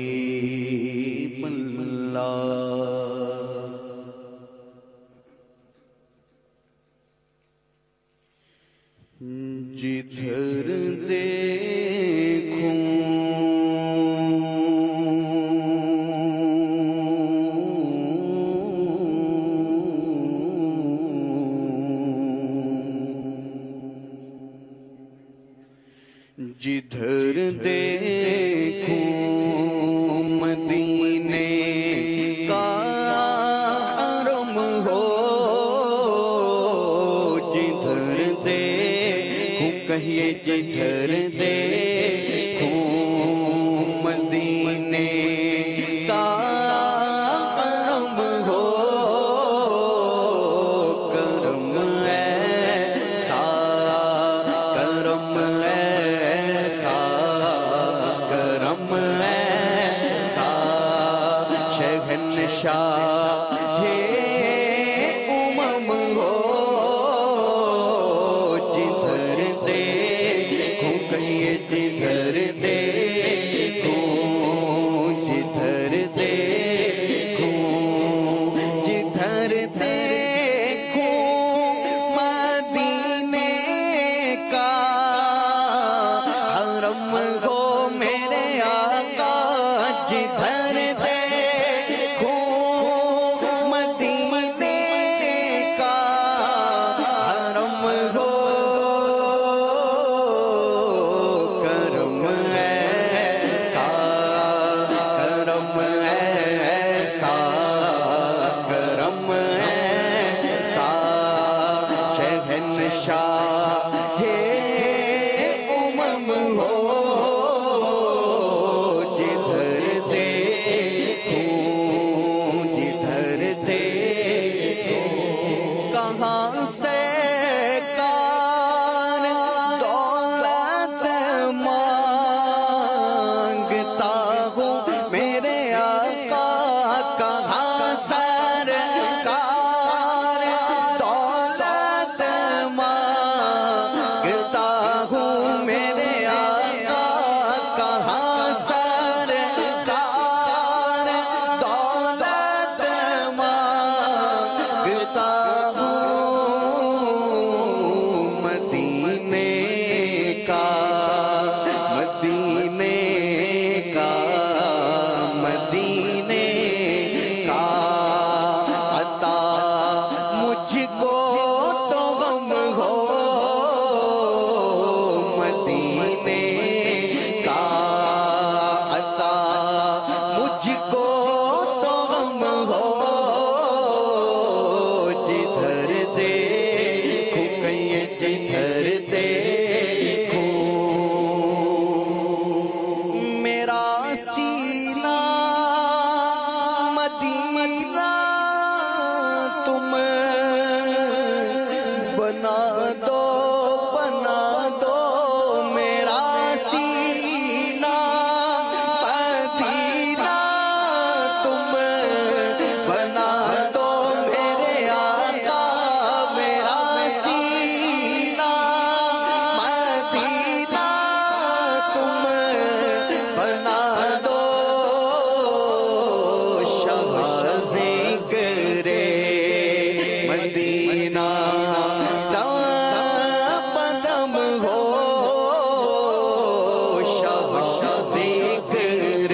حبیب اللہ جدھر دیکھوں جدھر دیکھوں مدینے کا حرم ہو جدھر دیکھوں کہیے جدھر دیکھوں مدینے کا حرم ہو کرم ایسا کرم ایسا کرم ایسا شہنشاہ امم ہو جدھر دیکھوں کہیے جدھر دیکھوں جدھر دیکھوں جدھر دیکھوں مدینے کا حرم ہو میرے آقا جدھر دیکھوں مدینے کا حرم ہو کرم ایسا کرم ایسا کرم ایسا شہنشاہ امم ہو جدھر دیکھوں جدھر دیکھوں کہاں سے کار دولت مانگتا ہوں میرے آقا کہاں سرکار دولت مانگتا ہوں میرے آقا کہاں سرکار دولت مانگتا ہوں مدینے کا مدینے کا مدینے کا عطا مجھ کو تو غم ہو مدینے کا عطا مجھ کو تو غم ہو جدھر دیکھوں کہیے جدھر دیکھوں میرا سینہ مدینہ تم بنا دو میرا سینہ مدینہ تم بنا دو میرے آقا میرا سینہ مدینہ تم بنا دو شاہ ذکر مدینہ پدم ہو شاہ ذکر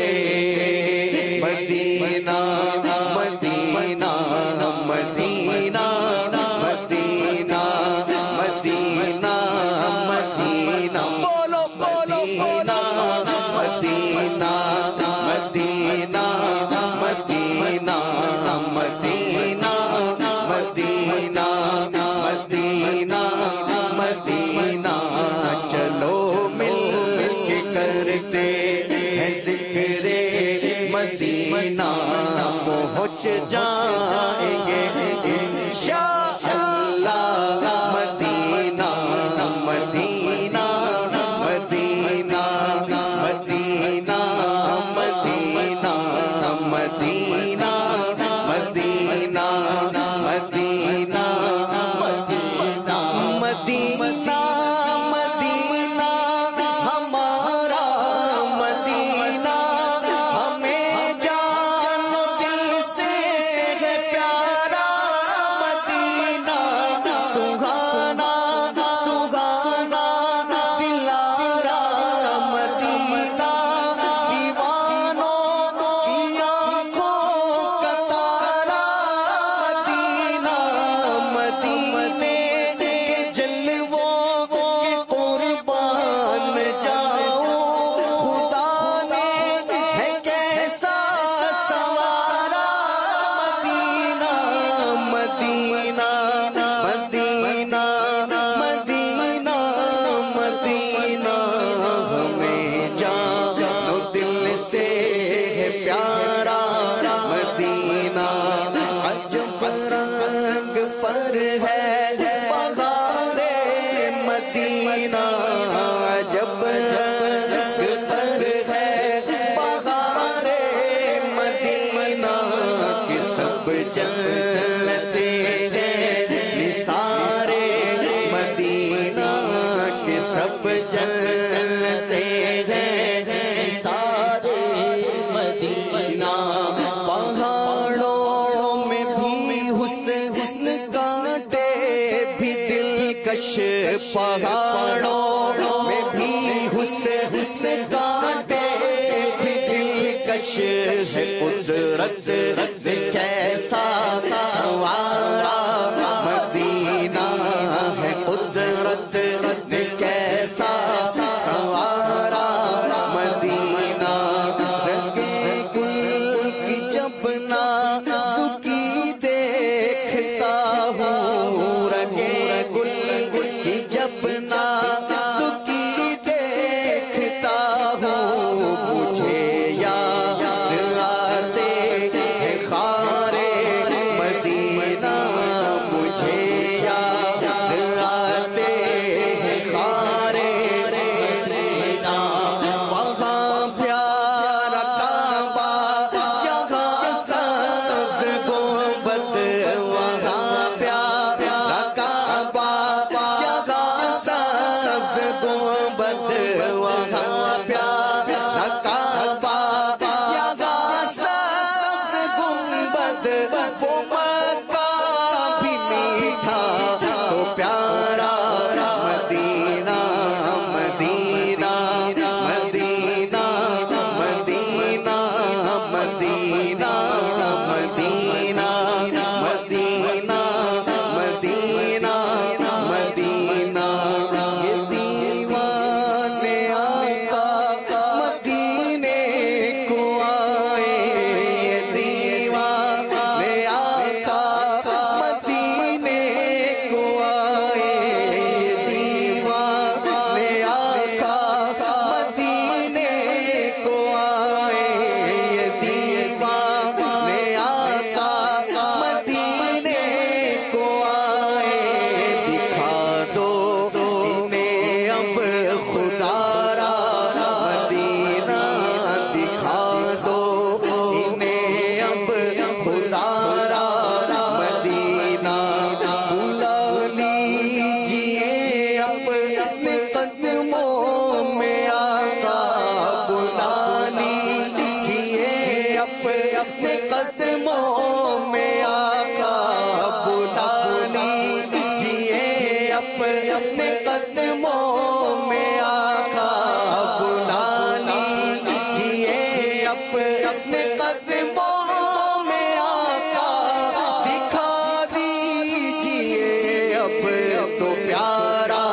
مدینہ مدینہ مدینہ مدینہ مدینہ مدینہ بولو بولو بولو مدینہ مدینہ مدینہ مدینہ مدینہ مدینہ مدینہ چلو مل کے کرتے ہیں ذکر مدینہ پہنچ جائیں گے انشاءاللہ مدینہ مدینہ مدینہ مدینہ کش پہاڑوں میں بھی حسن کانٹے دلکش ہے قدرت کیسا سنوارا مدینہ ہے قدرت کیسا سنوارا مدینہ رنگے گل کی جب نازکی دیکھتا ہوں رنگے گل کی جب نازکی دیکھتا ہوں مجھے یاد آتے ہیں خارے مدینہ مجھے یاد آتے ہیں خارے مدینہ وہاں پیارا کعبہ یہاں سبز گنبد وہاں پیارا کعبہ یہاں سبز گنبد وہاں پیارا کعبہ یہاں سبز گنبد وہ مکہ بھی میٹھا تو پیارا مدینہ مدینہ مدینہ مدینہ مدینہ مدینہ مدینہ مدینہ مدینہ یہ دیوانے آقا مدینے کو آئے یہ دیوانے آقا مدینے کو آئے یہ دیوانے آقا مدینے کو آئے یہ دیوانے آقا مدینے کو آئے دکھا دو انہیں اب خدا را مدینہ دکھا دو انہیں اب خدا را مدینہ بلا لیجیے اپنے قدموں میں آقا بلا لیجیے اپنے قدموں میں آقا بلا لیجیے اپنے قدموں میں آقا بلا لیجیے اپنے قدموں میں آقا دکھا دیجیے اب تو پیارا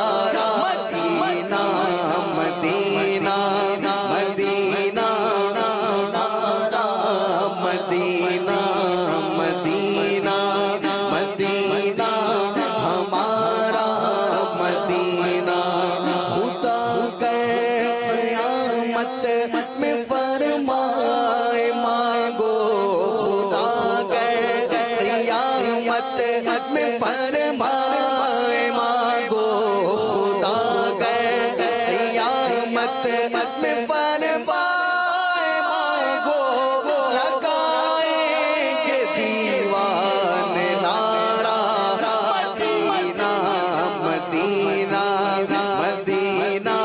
مدینہ مدینہ مدینہ مدینہ مدینہ مدینہ ہمارا مدینہ خدا قیامت میں فرمائے مانگو خدا قیامت میں فرمائے مانگو خدا قیامت میں فرمائے مانگو لگائیں گے دیوانے نعرہ مدینہ مدینہ مدینہ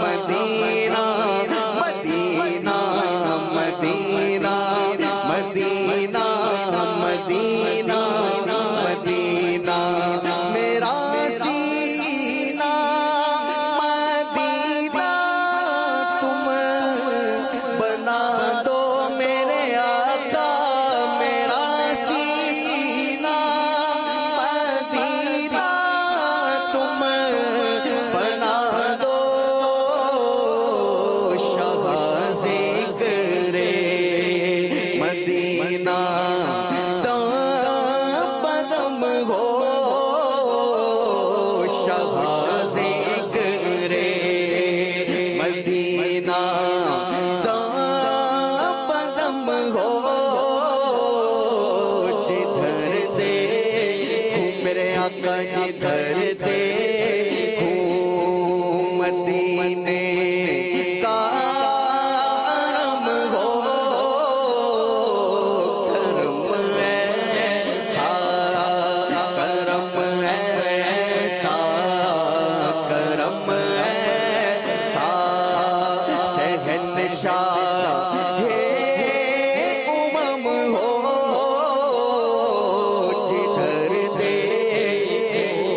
مدینہ مدینہ مدینہ مدینہ مدینہ مدینہ میرا سینہ مدینہ تم بنا دو میرے آقا میرا سینہ مدینہ تم بنا دو شاہ ذکر مدینہ پدم ہو شاہ ذکر مدینہ پدم ہو جدھر دیکھوں میرے آقا جدھر دیکھوں مدینے کا کرم ہو کرم ایسا کرم ایسا کرم ایسا شہنشاہ امم ہو جدھر دیکھوں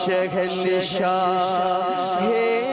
شہنشاہ ہے